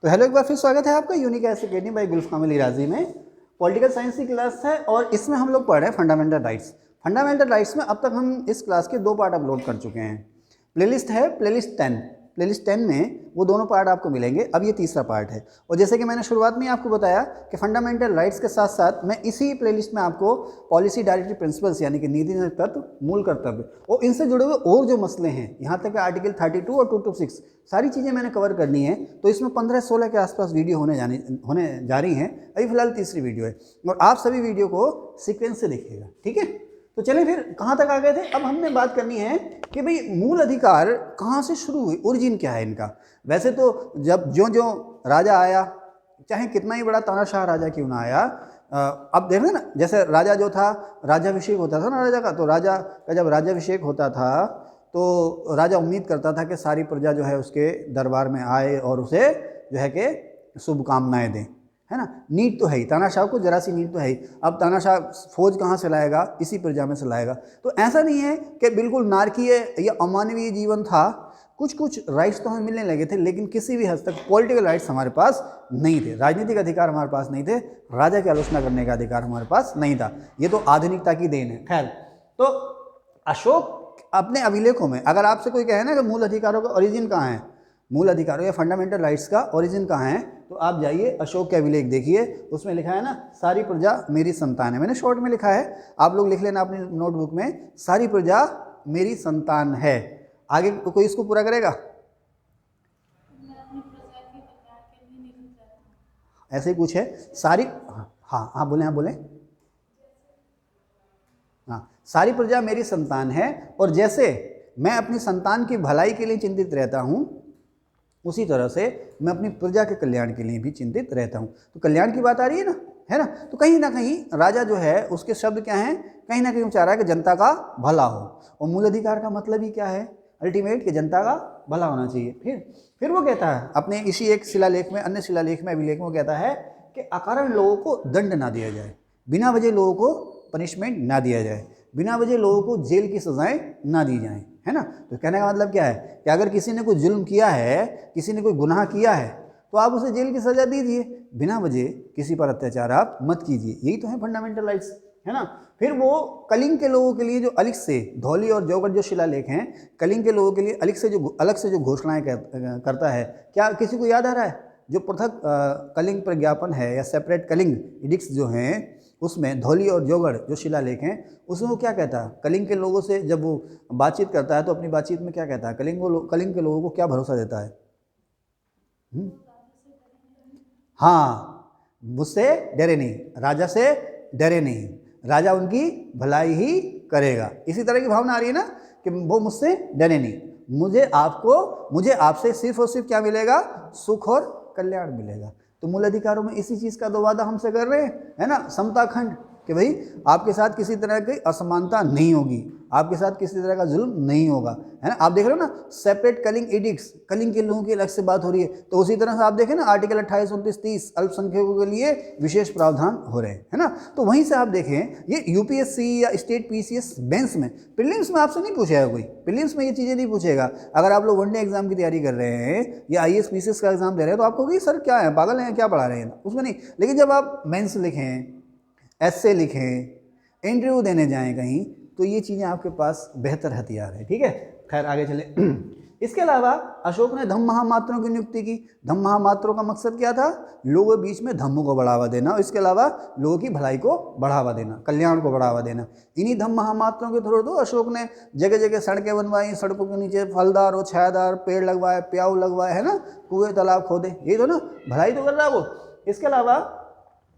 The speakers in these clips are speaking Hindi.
तो हेलो, एक बार फिर स्वागत है आपका यूनिक एकेडमी बाय गुलफाम राजी में। पॉलिटिकल साइंस की क्लास है और इसमें हम लोग पढ़ रहे हैं फंडामेंटल राइट्स। फंडामेंटल राइट्स में अब तक हम इस क्लास के 2 पार्ट अपलोड कर चुके हैं। प्लेलिस्ट है प्लेलिस्ट 10 में वो दोनों पार्ट आपको मिलेंगे। अब ये तीसरा पार्ट है और जैसे कि मैंने शुरुआत में आपको बताया कि फंडामेंटल राइट्स के साथ साथ मैं इसी प्लेलिस्ट में आपको पॉलिसी डायरेक्टरी प्रिंसिपल्स यानी कि नीति निर्णय तत्व, मूल कर्तव्य और इनसे जुड़े हुए और जो मसले हैं, यहाँ तक आर्टिकल 32 और 226 सारी चीज़ें मैंने कवर करनी है। तो इसमें 15-16 के आसपास वीडियो होने जा रही हैं। अभी फिलहाल तीसरी वीडियो है और आप सभी वीडियो को सीक्वेंस से देखिएगा, ठीक है। तो चलिए फिर कहाँ तक आ गए थे। अब हमने बात करनी है कि भाई मूल अधिकार कहाँ से शुरू हुई, ओरिजिन क्या है इनका। वैसे तो जब जो राजा आया, चाहे कितना ही बड़ा तानाशाह राजा क्यों ना आया, अब देख रहे ना, जैसे राजा जो था, राजाभिषेक होता था ना राजा का, तो राजा का जब राजाभिषेक होता था तो राजा उम्मीद करता था कि सारी प्रजा जो है उसके दरबार में आए और उसे जो है कि शुभकामनाएं दें, है ना। नीड तो है ही, तानाशाह को जरा सी नीड तो है ही। अब तानाशाह फौज कहाँ से लाएगा, इसी प्रजा में से लाएगा। तो ऐसा नहीं है कि बिल्कुल नारकीय या अमानवीय जीवन था। कुछ कुछ राइट्स तो हमें मिलने लगे थे, लेकिन किसी भी हद तक पॉलिटिकल राइट्स हमारे पास नहीं थे, राजनीतिक अधिकार हमारे पास नहीं थे, राजा की आलोचना करने का अधिकार हमारे पास नहीं था। ये तो आधुनिकता की देन है। खैर, तो अशोक अपने अभिलेखों में, अगर आपसे कोई कहे ना कि मूल अधिकारों का ओरिजिन कहाँ है, मूल अधिकारों या फंडामेंटल राइट्स का ओरिजिन कहाँ है, तो आप जाइए अशोक के अभिलेख देखिए। उसमें लिखा है ना, सारी प्रजा मेरी संतान है। मैंने शॉर्ट में लिखा है, आप लोग लिख लेना अपनी नोटबुक में, सारी प्रजा मेरी संतान है। आगे कोई इसको पूरा करेगा? ऐसे ही कुछ है सारी। हाँ हाँ बोले, हाँ बोले। हाँ, सारी प्रजा मेरी संतान है और जैसे मैं अपनी संतान की भलाई के लिए चिंतित रहता हूँ, उसी तरह से मैं अपनी प्रजा के कल्याण के लिए भी चिंतित रहता हूँ। तो कल्याण की बात आ रही है ना तो कहीं ना कहीं राजा जो है उसके शब्द क्या हैं, कहीं ना कहीं वो चाह रहा है कि जनता का भला हो। और मूल अधिकार का मतलब ही क्या है, अल्टीमेट, कि जनता का भला होना चाहिए। फिर वो कहता है अपने इसी एक शिलालेख में, अन्य शिलालेख में, अभिलेख में कहता है कि अकारण लोगों को दंड ना दिया जाए, बिना वजह लोगों को पनिशमेंट ना दिया जाए, बिना वजह लोगों को जेल की सजाएं ना दी जाएं, है ना। तो कहने का मतलब क्या है कि अगर किसी ने कोई जुल्म किया है, किसी ने कोई गुनाह किया है, तो आप उसे जेल की सजा दीजिए, बिना वजह किसी पर अत्याचार आप मत कीजिए। यही तो है फंडामेंटल राइट्स, है ना। फिर वो कलिंग के लोगों के लिए जो अलग से, धौली और जौगढ़ जो शिलालेख हैं, कलिंग के लोगों के लिए अलग से जो घोषणाएं करता है, क्या किसी को याद आ रहा है? जो पृथक कलिंग प्रज्ञापन है या सेपरेट कलिंग एडिक्ट्स जो हैं, उसमें धौली और जौगढ़ जो शिलालेख हैं, उसमें वो क्या कहता है, कलिंग के लोगों से जब वो बातचीत करता है तो अपनी बातचीत में क्या कहता है, कलिंग के लोगों को क्या भरोसा देता है? हाँ, मुझसे डरे नहीं, राजा से डरे नहीं, राजा उनकी भलाई ही करेगा। इसी तरह की भावना आ रही है ना कि वो मुझसे डरे नहीं, मुझे आपसे सिर्फ और सिर्फ क्या मिलेगा, सुख और कल्याण मिलेगा। तो मूल अधिकारों में इसी चीज़ का तो वादा हमसे कर रहे हैं, है ना, समता खंड, कि भाई आपके साथ किसी तरह की असमानता नहीं होगी, आपके साथ किसी तरह का जुल्म नहीं होगा, है ना। आप देख रहे हो ना, सेपरेट कलिंग एडिक्ट्स, कलिंग के लोगों की अलग से बात हो रही है। तो उसी तरह से आप देखें ना, आर्टिकल 28, 29, 30 अल्पसंख्यकों के लिए विशेष प्रावधान हो रहे हैं, है ना। तो वहीं से आप देखें, ये यूपीएससी या स्टेट पीसीएस मेंस में, प्रीलिम्स में आपसे नहीं पूछेगा कोई, प्रीलिम्स में ये चीज़ें नहीं पूछेगा। अगर आप लोग वनडे एग्जाम की तैयारी कर रहे हैं या आईएएस पीसीएस का एग्जाम दे रहे हैं, तो आपको कहिए सर क्या है, पागल हैं क्या पढ़ा रहे हैं, उसमें नहीं। लेकिन जब आप मेंस लिखें, एस्से लिखें, इंटरव्यू देने जाएं कहीं, तो ये चीज़ें आपके पास बेहतर हथियार है, ठीक है। खैर आगे चले। इसके अलावा अशोक ने धम्म महामात्रों की नियुक्ति की। धम्म महामात्रों का मकसद क्या था, लोगों के बीच में धम्म को बढ़ावा देना और इसके अलावा लोगों की भलाई को बढ़ावा देना, कल्याण को बढ़ावा देना। इन्हीं धम्म महामात्रों के थ्रू तो अशोक ने जगह जगह सड़कें बनवाई, सड़कों के नीचे फलदार और छायादार पेड़ लगवाए, प्याऊ लगवाए, है ना, कुएं तालाब खोदे, ये तो ना भलाई तो कर रहा है वो। इसके अलावा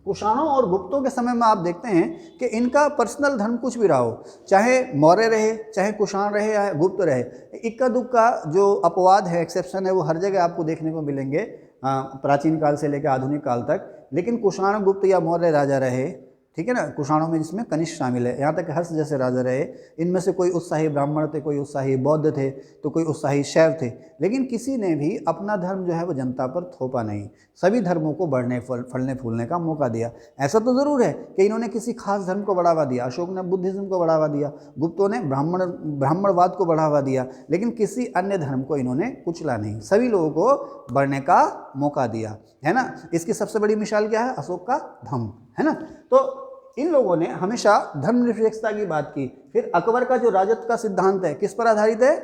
कुषाणों और गुप्तों के समय में आप देखते हैं कि इनका पर्सनल धर्म कुछ भी रहा हो, चाहे मौर्य रहे, चाहे कुषाण रहे या गुप्त रहे, इक्का दुक्का जो अपवाद है, एक्सेप्शन है, वो हर जगह आपको देखने को मिलेंगे, प्राचीन काल से लेकर आधुनिक काल तक। लेकिन कुषाण, गुप्त या मौर्य राजा रहे, ठीक है ना, कुषाणों में जिसमें कनिष्क शामिल है। यहाँ तक हर्ष जैसे राजा रहे, इनमें से कोई उत्साही ब्राह्मण थे, कोई उत्साही बौद्ध थे, तो कोई उत्साही शैव थे, लेकिन किसी ने भी अपना धर्म जो है वो जनता पर थोपा नहीं। सभी धर्मों को बढ़ने फलने फूलने का मौका दिया। ऐसा तो ज़रूर है कि इन्होंने किसी खास धर्म को बढ़ावा दिया, अशोक ने बुद्धिज़्म को बढ़ावा दिया, गुप्तों ने ब्राह्मणवाद को बढ़ावा दिया, लेकिन किसी अन्य धर्म को इन्होंने कुचला नहीं, सभी लोगों को बढ़ने का मौका दिया, है ना। इसकी सबसे बड़ी मिसाल क्या है, अशोक का धम्म, है ना। तो इन लोगों ने हमेशा धर्मनिरपेक्षता की बात की। फिर अकबर का जो राजत्व का सिद्धांत है किस पर आधारित है,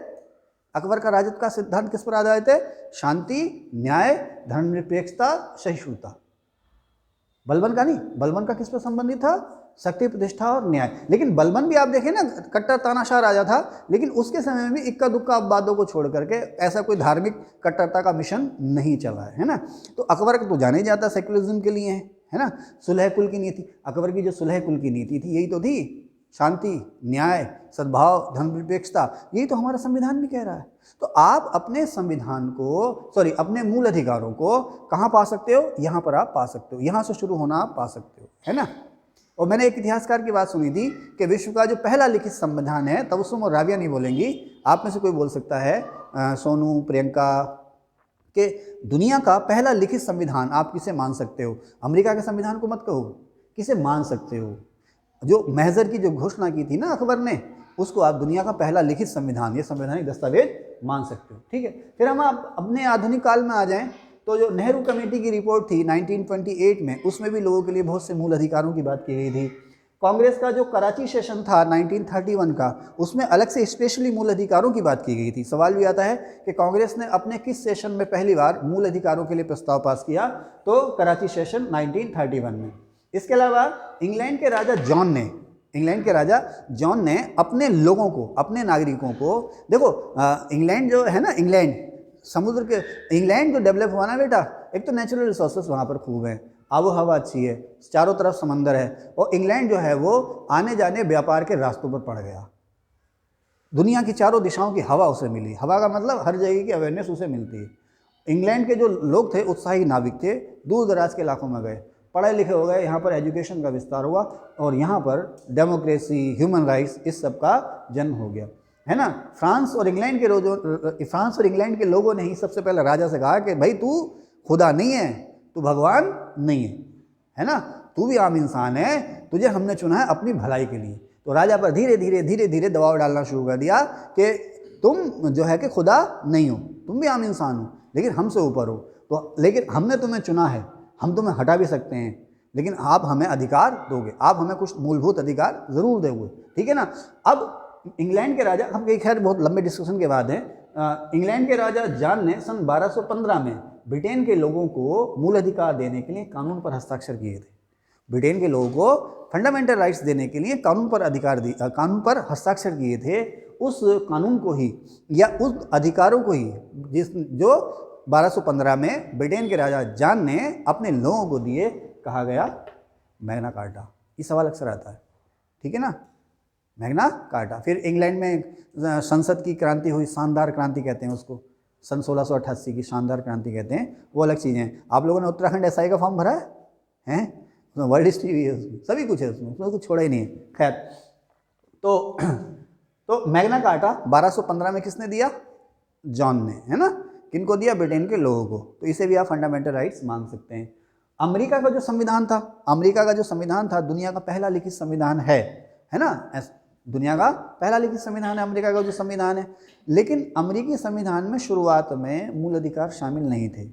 अकबर का राजत्व का सिद्धांत किस पर आधारित है, शांति, न्याय, धर्मनिरपेक्षता, सहिष्णुता। बलबन का नहीं, बलबन का किस पर संबंधित था, शक्ति, प्रतिष्ठा और न्याय। लेकिन बलबन भी आप देखें ना, कट्टर तानाशाह राजा था, लेकिन उसके समय में भी इक्का दुक्का अपवादों को छोड़ करके ऐसा कोई धार्मिक कट्टरता का मिशन नहीं चला है ना। तो अकबर का तो जाना ही जाता सेक्युलरिज्म के लिए है ना। सुलह कुल की नीति, अकबर की जो सुलह कुल की नीति थी यही तो थी, शांति, न्याय, सद्भाव, धर्मनिरपेक्षता, यही तो हमारा संविधान भी कह रहा है। तो आप अपने संविधान को, अपने मूल अधिकारों को कहाँ पा सकते हो, यहाँ पर आप पा सकते हो, यहाँ से शुरू होना आप पा सकते हो, है ना। और मैंने एक इतिहासकार की बात सुनी थी कि विश्व का जो पहला लिखित संविधान है, तबस्सुम और राबिया नहीं बोलेंगी, आप में से कोई बोल सकता है, सोनू, प्रियंका, कि दुनिया का पहला लिखित संविधान आप किसे मान सकते हो। अमेरिका के संविधान को मत कहो, किसे मान सकते हो। जो महजर की जो घोषणा की थी ना अकबर ने, उसको आप दुनिया का पहला लिखित संविधान, ये संवैधानिक दस्तावेज मान सकते हो, ठीक है। फिर हम आप अपने आधुनिक काल में आ जाएं तो जो नेहरू कमेटी की रिपोर्ट थी 1928 में, उसमें भी लोगों के लिए बहुत से मूल अधिकारों की बात की गई थी। कांग्रेस का जो कराची सेशन था 1931 का, उसमें अलग से स्पेशली मूल अधिकारों की बात की गई थी। सवाल भी आता है कि कांग्रेस ने अपने किस सेशन में पहली बार मूल अधिकारों के लिए प्रस्ताव पास किया, तो कराची सेशन 1931 में। इसके अलावा इंग्लैंड के राजा जॉन ने अपने लोगों को, अपने नागरिकों को, देखो इंग्लैंड जो है ना, इंग्लैंड जो डेवलप हुआ ना बेटा, एक तो नेचुरल रिसोर्सेज वहाँ पर खूब हैं, आबो हवा अच्छी है, चारों तरफ समंदर है, और इंग्लैंड जो है वो आने जाने व्यापार के रास्तों पर पड़ गया। दुनिया की चारों दिशाओं की हवा उसे मिली। हवा का मतलब हर जगह की अवेयरनेस उसे मिलती है। इंग्लैंड के जो लोग थे, उत्साही नाविक थे, दूर दराज के इलाकों में गए, पढ़े लिखे हो गए, यहाँ पर एजुकेशन का विस्तार हुआ और यहाँ पर डेमोक्रेसी, ह्यूमन राइट्स, इस सब का जन्म हो गया, है ना। फ्रांस और इंग्लैंड के लोगों ने ही सबसे पहले राजा से कहा कि भाई तू खुदा नहीं है, तू भगवान नहीं है ना, तू भी आम इंसान है, तुझे हमने चुना है अपनी भलाई के लिए। तो राजा पर धीरे धीरे दबाव डालना शुरू कर दिया कि तुम जो है कि खुदा नहीं हो, तुम भी आम इंसान हो, लेकिन हमसे ऊपर हो। तो लेकिन हमने तुम्हें चुना है, हम तुम्हें हटा भी सकते हैं, लेकिन आप हमें अधिकार दोगे, आप हमें कुछ मूलभूत अधिकार ज़रूर दोगे, ठीक है ना। अब इंग्लैंड के राजा, हम खैर बहुत लंबे डिस्कशन के बाद हैं, इंग्लैंड के राजा जॉन ने सन 1215 में ब्रिटेन के लोगों को मूल अधिकार देने के लिए कानून पर हस्ताक्षर किए थे। ब्रिटेन के लोगों को फंडामेंटल राइट्स देने के लिए कानून पर हस्ताक्षर किए थे। उस कानून को ही या उस अधिकारों को ही जो 1215 में ब्रिटेन के राजा जॉन ने अपने लोगों को दिए, कहा गया मैग्ना कार्टा। ये सवाल अक्सर आता है, ठीक है ना, मैग्ना कार्टा। फिर इंग्लैंड में संसद की क्रांति हुई, शानदार क्रांति कहते हैं उसको, सन 1688 की शानदार क्रांति कहते हैं, वो अलग चीज़ें हैं। आप लोगों ने उत्तराखंड एसआई का फॉर्म भरा है, उसमें वर्ल्ड हिस्ट्री भी है, उसमें सभी कुछ है, उसमें कुछ छोड़ा ही नहीं है। खैर, तो मैग्ना कार्टा 1215 में किसने दिया, जॉन ने, है ना। किनको दिया, ब्रिटेन के लोगों को। तो इसे भी आप फंडामेंटल राइट्स मान सकते हैं। अमेरिका का जो संविधान था, दुनिया का पहला लिखित संविधान है ना, दुनिया का पहला लिखित संविधान है अमेरिका का जो संविधान है। लेकिन अमेरिकी संविधान में शुरुआत में मूल अधिकार शामिल नहीं थे।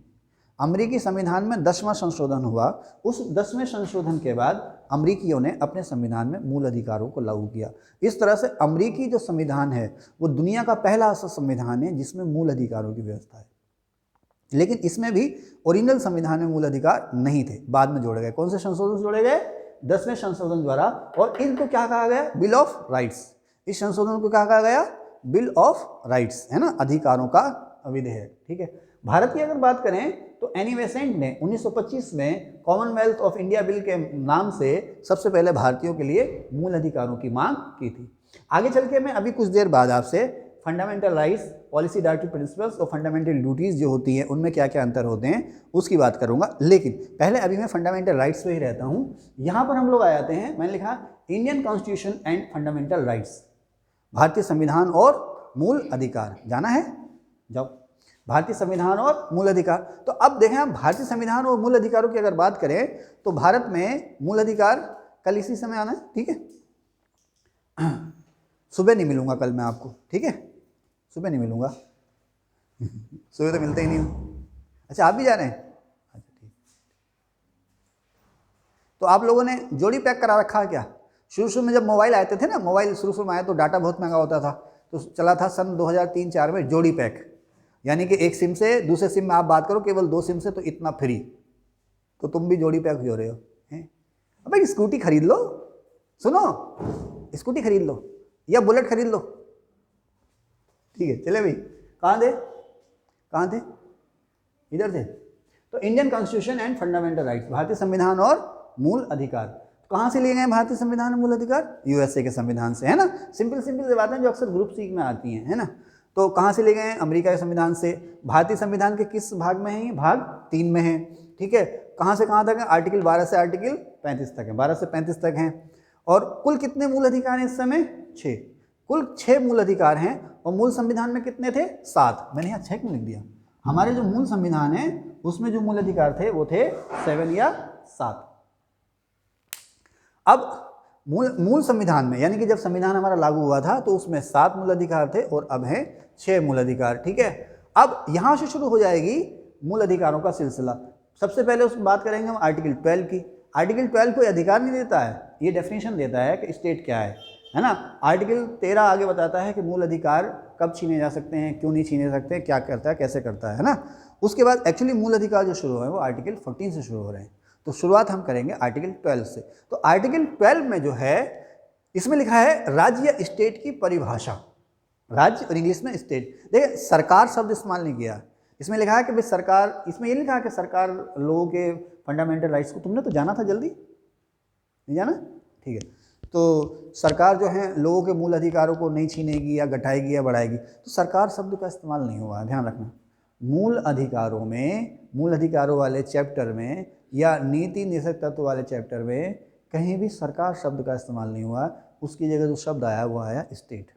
अमेरिकी संविधान में 10वां संशोधन हुआ। उस 10वें संशोधन के बाद अमेरिकियों ने अपने संविधान में मूल अधिकारों को लागू किया। इस तरह से अमेरिकी जो संविधान है वो दुनिया का पहला ऐसा संविधान है जिसमें मूल अधिकारों की व्यवस्था है। लेकिन इसमें भी ओरिजिनल संविधान में मूल अधिकार नहीं थे, बाद में जोड़े गए। कौन से संशोधन जोड़े गए, 10वें संशोधन द्वारा। और इनको क्या कहा गया, बिल ऑफ राइट्स। इस संशोधन को क्या कहा गया, बिल ऑफ राइट्स, है ना, अधिकारों का विधेयक, ठीक है। भारत की अगर बात करें तो एनी बेसेंट ने 1925 में कॉमनवेल्थ ऑफ इंडिया बिल के नाम से सबसे पहले भारतीयों के लिए मूल अधिकारों की मांग की थी। आगे चल के मैं अभी कुछ देर बाद आपसे fundamental rights, policy directive principles और फंडामेंटल ड्यूटीज़ जो होती हैं उनमें क्या क्या अंतर होते हैं उसकी बात करूंगा। लेकिन पहले अभी मैं फंडामेंटल राइट्स पे ही रहता हूँ। यहाँ पर हम लोग आ जाते हैं, मैंने लिखा Indian constitution and fundamental rights, भारतीय संविधान और मूल अधिकार। जाना है, जाओ। भारतीय संविधान और मूल अधिकार। तो अब देखें आप, भारतीय संविधान और मूल अधिकारों की अगर बात करें तो भारत में मूल अधिकार कल इसी समय आना है, ठीक है। सुबह नहीं मिलूंगा कल मैं आपको, ठीक है, सुबह नहीं मिलूंगा। सुबह तो मिलते ही नहीं हूँ। अच्छा, आप भी जा रहे हैं? अच्छा ठीक। तो आप लोगों ने जोड़ी पैक करा रखा है क्या? शुरू में जब मोबाइल आते थे ना, मोबाइल शुरू में आया तो डाटा बहुत महंगा होता था, तो चला था सन 2003-04 में जोड़ी पैक, यानी कि एक सिम से दूसरे सिम में आप बात करो, केवल 2 सिम से तो इतना फ्री। तो तुम भी जोड़ी पैक हो रहे हो हैं? अब भाई स्कूटी खरीद लो, सुनो, स्कूटी खरीद लो या बुलेट खरीद लो, ठीक है। चले भाई, कहाँ थे? इधर थे। तो Indian constitution and fundamental rights, भारतीय संविधान और मूल अधिकार। कहाँ से लिए गए भारतीय संविधान और मूल अधिकार? यूएसए के संविधान से, है ना। सिंपल सी बातें जो अक्सर ग्रुप सी में आती हैं, है ना। तो कहाँ से लिए गए हैं? अमेरिका के संविधान से। भारतीय संविधान के किस भाग में है? भाग 3 में है, ठीक है। कहाँ से कहाँ तक है? आर्टिकल 12 से आर्टिकल 35 तक है, 12 से 35 तक हैं। और कुल कितने मूल अधिकार हैं इस समय? 6। कुल 6 मूल अधिकार हैं। और मूल संविधान में कितने थे? 7। मैंने यहाँ 6 क्यों लिख दिया? हमारे जो मूल संविधान है उसमें जो मूल अधिकार थे वो थे 7 या 7। अब मूल संविधान में, यानी कि जब संविधान हमारा लागू हुआ था तो उसमें 7 मूल अधिकार थे और अब हैं 6 मूल अधिकार, ठीक है। अब यहाँ से शुरू हो जाएगी मूल अधिकारों का सिलसिला। सबसे पहले उसमें बात करेंगे हम आर्टिकल 12 की। आर्टिकल 12 कोई अधिकार नहीं देता है, ये डेफिनेशन देता है कि स्टेट क्या है ना। आर्टिकल 13 आगे बताता है कि मूल अधिकार कब छीने जा सकते हैं, क्यों नहीं छीने सकते, क्या करता है, कैसे करता है ना। उसके बाद एक्चुअली मूल अधिकार जो शुरू है वो आर्टिकल 14 से शुरू हो रहे हैं। तो शुरुआत हम करेंगे आर्टिकल 12 से। तो आर्टिकल 12 में जो है, इसमें लिखा है राज्य या स्टेट की परिभाषा। राज्य और इंग्लिश में स्टेट। देखिए, सरकार शब्द इस्तेमाल नहीं किया इसमें। लिखा है कि भाई सरकार, इसमें ये नहीं लिखा कि सरकार लोगों के फंडामेंटल राइट्स को, तुमने तो जाना था, जल्दी नहीं जाना, ठीक है। तो सरकार जो है लोगों के मूल अधिकारों को नहीं छीनेगी या घटाएगी या बढ़ाएगी, तो सरकार शब्द का इस्तेमाल नहीं हुआ है, ध्यान रखना। मूल अधिकारों में, मूल अधिकारों वाले चैप्टर में या नीति निषेध तत्व वाले चैप्टर में कहीं भी सरकार शब्द का इस्तेमाल नहीं हुआ। उसकी जगह जो शब्द आया वो आया स्टेट।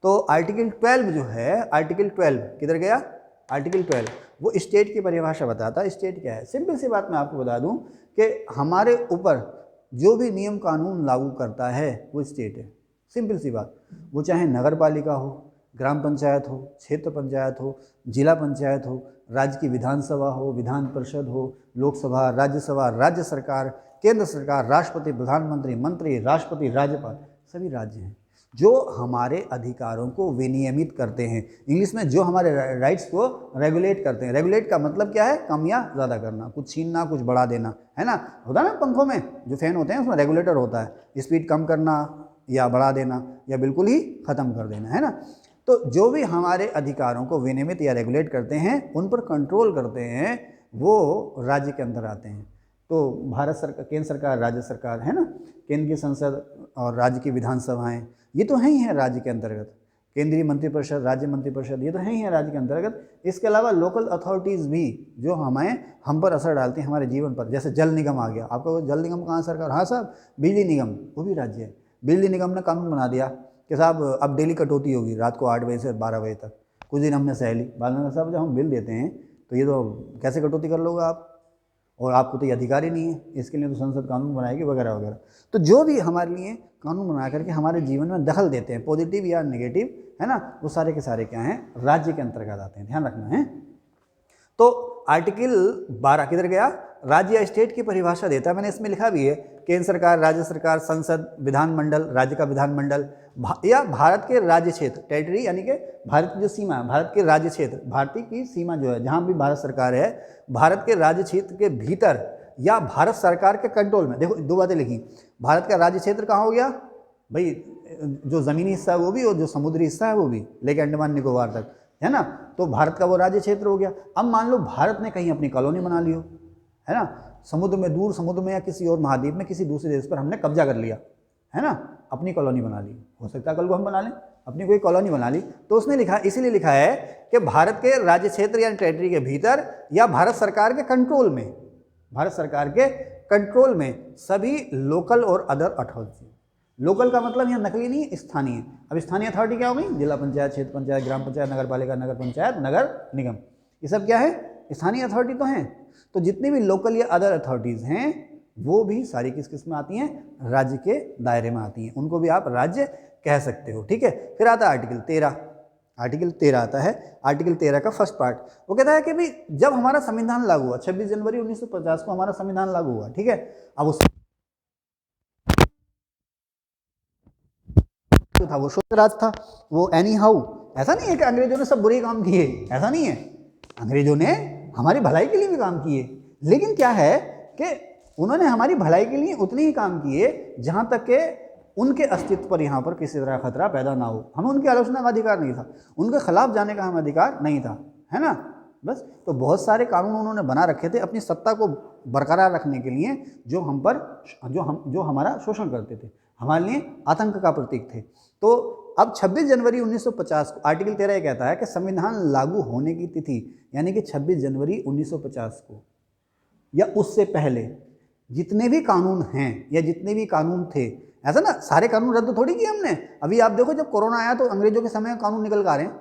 तो आर्टिकल 12 जो है, आर्टिकल 12 किधर गया? आर्टिकल 12 वो स्टेट की परिभाषा बताता है। स्टेट क्या है? सिंपल सी बात मैं आपको बता दूं कि हमारे ऊपर जो भी नियम कानून लागू करता है वो स्टेट है। सिंपल सी बात। वो चाहे नगर पालिका हो, ग्राम पंचायत हो, क्षेत्र पंचायत हो, जिला पंचायत हो, राज्य की विधानसभा हो, विधान परिषद हो, लोकसभा, राज्यसभा, राज्य सरकार, केंद्र सरकार, राष्ट्रपति, प्रधानमंत्री, मंत्री, राष्ट्रपति, राज्यपाल, सभी राज्य हैं जो हमारे अधिकारों को विनियमित करते हैं। इंग्लिश में जो हमारे राइट्स को रेगुलेट करते हैं। रेगुलेट का मतलब क्या है? कम या ज़्यादा करना, कुछ छीनना, कुछ बढ़ा देना, है ना। होता है ना पंखों में जो फैन होते हैं उसमें रेगुलेटर होता है, स्पीड कम करना या बढ़ा देना या बिल्कुल ही ख़त्म कर देना, है ना। तो जो भी हमारे अधिकारों को विनियमित या रेगुलेट करते हैं, उन पर कंट्रोल करते हैं, वो राज्य के अंदर आते हैं। तो भारत सरकार, केंद्र सरकार, राज्य सरकार, है ना, केंद्र की संसद और राज्य की विधानसभाएं, ये तो हैं ही हैं राज्य के अंतर्गत। केंद्रीय मंत्रिपरिषद, राज्य मंत्रिपरिषद, ये तो हैं ही हैं राज्य के अंतर्गत। इसके अलावा लोकल अथॉरिटीज़ भी जो हम पर असर डालती हैं, हमारे जीवन पर। जैसे जल निगम आ गया, आपका जल निगम कहाँ सरकार? हाँ साहब, बिजली निगम, वो भी राज्य है। बिजली निगम ने कानून बना दिया कि साहब अब डेली कटौती होगी रात को 8 बजे से 12 बजे तक। कुछ दिन हमने सह ली, बाद में साहब जब हम बिल देते हैं तो ये तो कैसे कटौती कर लोगे आप, और आपको तो ये अधिकार ही नहीं है, इसके लिए तो संसद कानून बनाएगी वगैरह वगैरह। तो जो भी हमारे लिए कानून बना करके हमारे जीवन में दखल देते हैं, पॉजिटिव या नेगेटिव, है ना, वो सारे के सारे क्या हैं? राज्य के अंतर्गत आते हैं, ध्यान रखना है। तो आर्टिकल 12 किधर गया? राज्य या स्टेट की परिभाषा देता है। मैंने इसमें लिखा भी है, केंद्र सरकार, राज्य सरकार, संसद, विधानमंडल, राज्य का विधानमंडल, या भारत के राज्य क्षेत्र, टेरिटरी, यानी कि भारत की जो सीमा है, भारत के राज्य क्षेत्र, भारतीय की सीमा जो है, जहाँ भी भारत सरकार है, भारत के राज्य क्षेत्र के भीतर या भारत सरकार के कंट्रोल में। देखो 2 बातें लिखी। भारत का राज्य क्षेत्र कहाँ हो गया भाई? जो ज़मीनी हिस्सा है वो भी और जो समुद्री हिस्सा है वो भी, लेके अंडमान निकोबार तक, है ना। तो भारत का वो राज्य क्षेत्र हो गया। अब मान लो भारत ने कहीं अपनी कॉलोनी बना ली हो, है ना, समुद्र में, दूर समुद्र में या किसी और महाद्वीप में किसी दूसरे देश पर हमने कब्जा कर लिया, है ना, अपनी कॉलोनी बना ली, हो सकता है कल को हम बना लें अपनी कोई कॉलोनी बना ली। तो उसने लिखा, इसीलिए लिखा है कि भारत के राज्य क्षेत्र या टेरिटरी के भीतर या भारत सरकार के कंट्रोल में, भारत सरकार के कंट्रोल में सभी लोकल और अदर अथॉरिटी। लोकल का मतलब यहाँ नकली नहीं, स्थानीय। अब स्थानीय अथॉरिटी क्या हो गई? जिला पंचायत, क्षेत्र पंचायत, ग्राम पंचायत, नगर पालिका, नगर पंचायत, नगर निगम, ये सब क्या है? स्थानीय अथॉरिटी तो हैं। तो जितनी भी लोकल या अदर अथॉरिटीज़ हैं वो भी सारी किस किस में आती हैं? राज्य के दायरे में आती हैं, उनको भी आप राज्य कह सकते हो। ठीक है, फिर आता है आर्टिकल 13। आर्टिकल 13 आता है। आर्टिकल 13 का फर्स्ट पार्ट वो कहता है कि भाई जब हमारा संविधान लागू हुआ 26 जनवरी 1950 को हमारा संविधान लागू हुआ, ठीक है, अब उस था वो शुद्ध राज था, वो एनी हाउ, ऐसा नहीं है कि अंग्रेजों ने सब बुरे काम किए, ऐसा नहीं है, अंग्रेजों ने हमारी भलाई के लिए भी काम किए, लेकिन क्या है कि उन्होंने हमारी भलाई के लिए उतने ही काम किए जहाँ तक के उनके अस्तित्व पर यहाँ पर किसी तरह खतरा पैदा ना हो। हमें उनकी आलोचना का अधिकार नहीं था, उनके खिलाफ जाने का हमें अधिकार नहीं था, है ना, बस। तो बहुत सारे कानून उन्होंने बना रखे थे अपनी सत्ता को बरकरार रखने के लिए, जो हम पर जो हमारा शोषण करते थे, हमारे लिए आतंक का प्रतीक थे। तो अब 26 जनवरी 1950 को आर्टिकल 13 ये कहता है कि संविधान लागू होने की तिथि यानी कि 26 जनवरी 1950 को या उससे पहले जितने भी कानून हैं या जितने भी कानून थे, ऐसा ना सारे कानून रद्द थोड़ी किए हमने। अभी आप देखो जब कोरोना आया तो अंग्रेजों के समय कानून निकल कर आ रहे हैं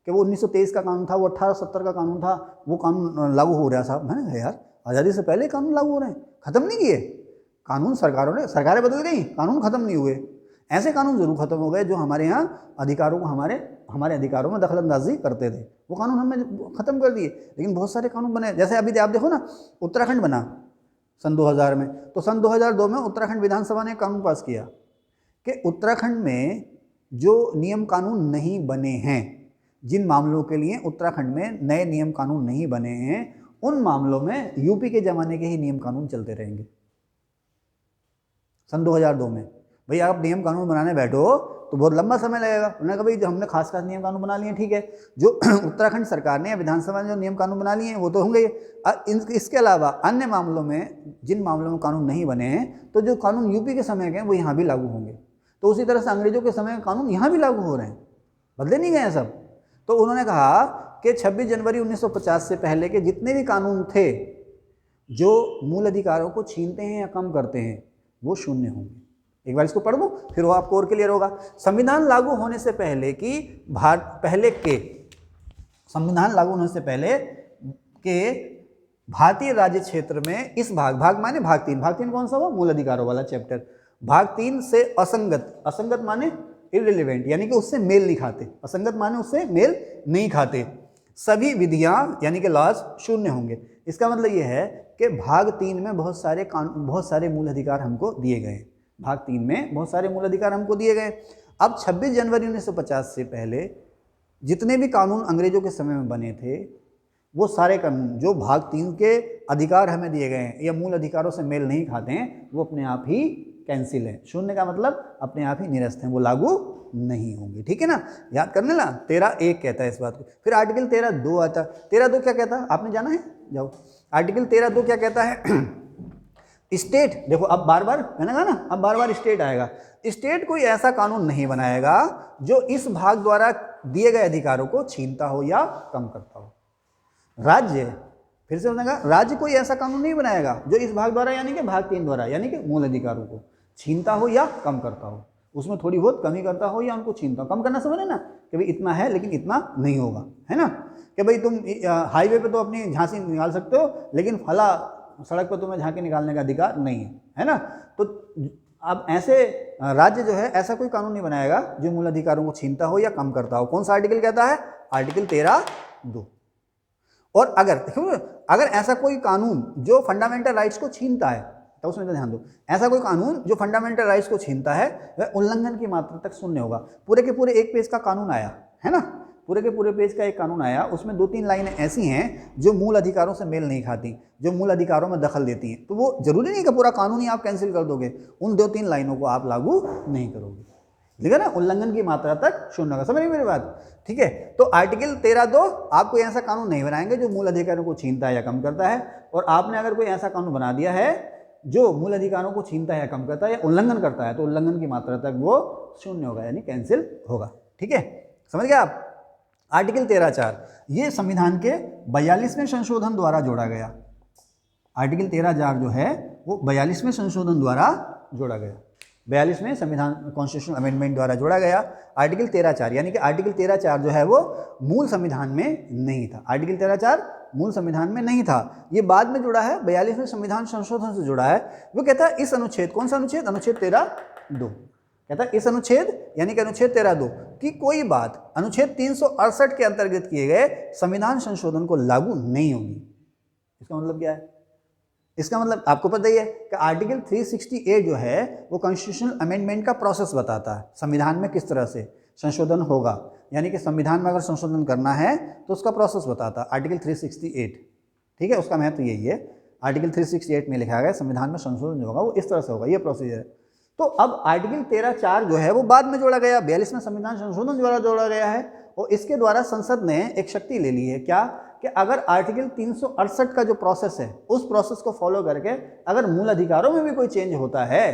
कि वो 1923 का कानून था, वो 1870 का कानून था, वो कानून लागू हो रहा था। मैंने कहा यार आज़ादी से पहले कानून लागू हो रहे हैं, ख़त्म नहीं किए कानून। सरकारें बदल गई, कानून ख़त्म नहीं हुए। ऐसे कानून जरूर खत्म हो गए जो हमारे यहाँ अधिकारों को हमारे अधिकारों में दखलंदाजी करते थे, वो कानून हमने ख़त्म कर दिए। लेकिन बहुत सारे कानून बने, जैसे अभी आप देखो ना उत्तराखंड बना सन 2000 में, तो सन 2002 में उत्तराखंड विधानसभा ने कानून पास किया कि उत्तराखंड में जो नियम कानून नहीं बने हैं, जिन मामलों के लिए उत्तराखंड में नए नियम कानून नहीं बने हैं, उन मामलों में यूपी के ज़माने के ही नियम कानून चलते रहेंगे। सन 2002 में भाई आप नियम कानून बनाने बैठो तो बहुत लंबा समय लगेगा। उन्होंने कहा भाई जो हमने खास नियम कानून बना लिए, ठीक है, जो उत्तराखंड सरकार ने या विधानसभा ने जो नियम कानून बना लिए हैं वो तो होंगे। इसके अलावा अन्य मामलों में, जिन मामलों में कानून नहीं बने हैं, तो जो कानून यूपी के समय के वो यहाँ भी लागू होंगे। तो उसी तरह से अंग्रेजों के समय के कानून यहाँ भी लागू हो रहे हैं, बदले नहीं गए हैं सब। तो उन्होंने कहा कि 26 जनवरी 1950 से पहले के जितने भी कानून थे जो मूल अधिकारों को छीनते हैं या कम करते हैं वो शून्य होंगे। एक बार इसको पढ़ दूं फिर वो आपको और क्लियर होगा। संविधान लागू होने से पहले संविधान लागू होने से पहले के भारतीय राज्य क्षेत्र में इस भाग माने भाग 3 कौन सा हुआ? मूल अधिकारों वाला चैप्टर। भाग 3 से असंगत माने इररिलेवेंट, यानी कि उससे मेल नहीं खाते, असंगत माने उससे मेल नहीं खाते, सभी विधियां यानी कि लॉज शून्य होंगे। इसका मतलब यह है कि भाग 3 में बहुत सारे मूल अधिकार हमको दिए गए। भाग 3 में बहुत सारे मूल अधिकार हमको दिए गए। अब 26 जनवरी 1950 से पहले जितने भी कानून अंग्रेजों के समय में बने थे, वो सारे कानून जो भाग 3 के अधिकार हमें दिए गए हैं या मूल अधिकारों से मेल नहीं खाते हैं, वो अपने आप ही कैंसिल है। शून्य का मतलब अपने आप ही निरस्त हैं, वो लागू नहीं होंगे। ठीक है ना, याद करने ला। 13(1) कहता है इस बात को। फिर आर्टिकल 13(2) आता है। 13(2) क्या कहता है आपने जाना है? जाओ। आर्टिकल 13(2) क्या कहता है? स्टेट, देखो अब बार बार मैंने कहा ना, अब बार बार स्टेट आएगा। स्टेट कोई ऐसा कानून नहीं बनाएगा जो इस भाग द्वारा दिए गए अधिकारों को छीनता हो या कम करता हो। राज्य, फिर से बताएगा, राज्य कोई ऐसा कानून नहीं बनाएगा जो इस भाग द्वारा यानी कि भाग 3 द्वारा यानी कि मूल अधिकारों को छीनता हो या कम करता हो, उसमें थोड़ी बहुत कमी करता हो या उनको छीनता हो। कम करना समझे ना, कि भाई इतना है लेकिन इतना नहीं होगा, है ना, कि भाई तुम हाईवे पे तो अपनी झांसी निकाल सकते हो लेकिन फला सड़क पर तुम्हें झांकी निकालने का अधिकार नहीं है ना। तो अब ऐसे राज्य जो है ऐसा कोई कानून नहीं बनाएगा जो मूल अधिकारों को छीनता हो या कम करता हो। कौन सा आर्टिकल कहता है? आर्टिकल 13(2). और अगर ऐसा कोई कानून जो फंडामेंटल राइट्स को छीनता है, तो उसमें ध्यान दो, ऐसा कोई कानून जो फंडामेंटल राइट्स को छीनता है वह उल्लंघन की मात्रा तक शून्य होगा। पूरे के पूरे एक पेज का कानून आया है ना, पूरे के पूरे पेज का एक कानून आया, उसमें 2-3 लाइनें ऐसी हैं जो मूल अधिकारों से मेल नहीं खाती, जो मूल अधिकारों में दखल देती हैं। तो वो जरूरी नहीं कि पूरा कानून ही आप कैंसिल कर दोगे, उन 2-3 लाइनों को आप लागू नहीं करोगे। ठीक है ना, उल्लंघन की मात्रा तक शून्य होगा। समझ रही मेरी बात? ठीक है, तो आर्टिकल 13(2) आप कोई ऐसा कानून नहीं बनाएंगे जो मूल अधिकारों को छीनता है या कम करता है। और आपने अगर कोई ऐसा कानून बना दिया है जो मूल अधिकारों को छीनता है या कम करता है या उल्लंघन करता है तो उल्लंघन की मात्रा तक वो शून्य होगा, यानी कैंसिल होगा। ठीक है, समझ गए आप। आर्टिकल 13(4) ये संविधान के 42वें संशोधन द्वारा जोड़ा गया। आर्टिकल 13(4) जो है वो 42वें संशोधन द्वारा जोड़ा गया, 42वें संविधान कॉन्स्टिट्यूशनल अमेंडमेंट द्वारा जोड़ा गया। आर्टिकल 13(4) यानी कि आर्टिकल 13(4) जो है वो मूल संविधान में नहीं था। आर्टिकल 13(4) मूल संविधान में नहीं था, ये बाद में जुड़ा है, 42वें संविधान संशोधन से जुड़ा है। वो कहता है इस अनुच्छेद, कौन सा अनुच्छेद? अनुच्छेद 13(2) कहता है इस अनुच्छेद यानी कि अनुच्छेद 13(2) की कोई बात अनुच्छेद 368 के अंतर्गत किए गए संविधान संशोधन को लागू नहीं होगी। इसका मतलब क्या है? इसका मतलब आपको पता ही है कि आर्टिकल 368 जो है वो कॉन्स्टिट्यूशनल अमेंडमेंट का प्रोसेस बताता है, संविधान में किस तरह से संशोधन होगा, यानी कि संविधान में अगर संशोधन करना है तो उसका प्रोसेस बताता है आर्टिकल 368। ठीक है, उसका महत्व यही है। आर्टिकल 368 में लिखा गया संविधान में संशोधन जो होगा वो इस तरह से होगा, ये प्रोसीजर है। तो अब आर्टिकल 13(4) जो है वो बाद में जोड़ा गया, 42वें संविधान संशोधन द्वारा जोड़ा गया है और इसके द्वारा संसद ने एक शक्ति ले ली है, क्या कि अगर आर्टिकल 368 का जो प्रोसेस है उस प्रोसेस को फॉलो करके अगर मूल अधिकारों में भी कोई चेंज होता है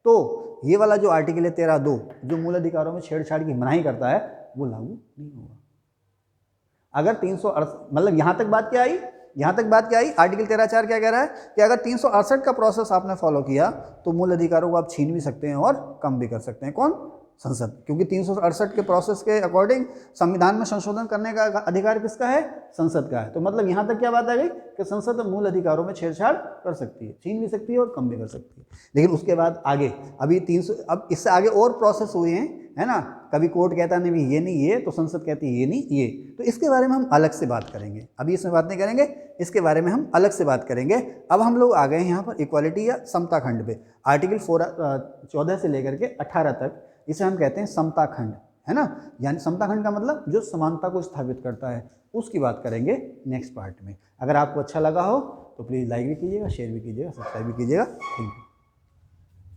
तो ये वाला जो आर्टिकल है 13(2) जो मूल अधिकारों में छेड़छाड़ की मनाही करता है वो लागू नहीं होगा। अगर 368 मतलब यहाँ तक बात क्या आई, यहाँ तक बात क्या आई, आर्टिकल 13(4) क्या कह रहा है कि अगर 368 का प्रोसेस आपने फॉलो किया तो मूल अधिकारों को आप छीन भी सकते हैं और कम भी कर सकते हैं। कौन? संसद, क्योंकि 368 के प्रोसेस के अकॉर्डिंग संविधान में संशोधन करने का अधिकार किसका है? संसद का है। तो मतलब यहाँ तक क्या बात आ गई कि संसद मूल अधिकारों में छेड़छाड़ कर सकती है, छीन भी सकती है और कम भी कर सकती है। लेकिन उसके बाद आगे अभी 300 अब इससे आगे और प्रोसेस हुए हैं, है ना। कभी कोर्ट कहता नहीं भी ये नहीं ये, तो संसद कहती है ये नहीं ये, तो इसके बारे में हम अलग से बात करेंगे, अभी इसमें बात नहीं करेंगे, इसके बारे में हम अलग से बात करेंगे। अब हम लोग आ गए हैं यहाँ पर इक्वालिटी या समता खंड पे, आर्टिकल 14 से लेकर के 18 तक, इसे हम कहते हैं समता खंड, है ना। यानी समता खंड का मतलब जो समानता को स्थापित करता है, उसकी बात करेंगे नेक्स्ट पार्ट में। अगर आपको अच्छा लगा हो तो प्लीज़ लाइक भी कीजिएगा, शेयर भी कीजिएगा, सब्सक्राइब भी कीजिएगा। Thank you.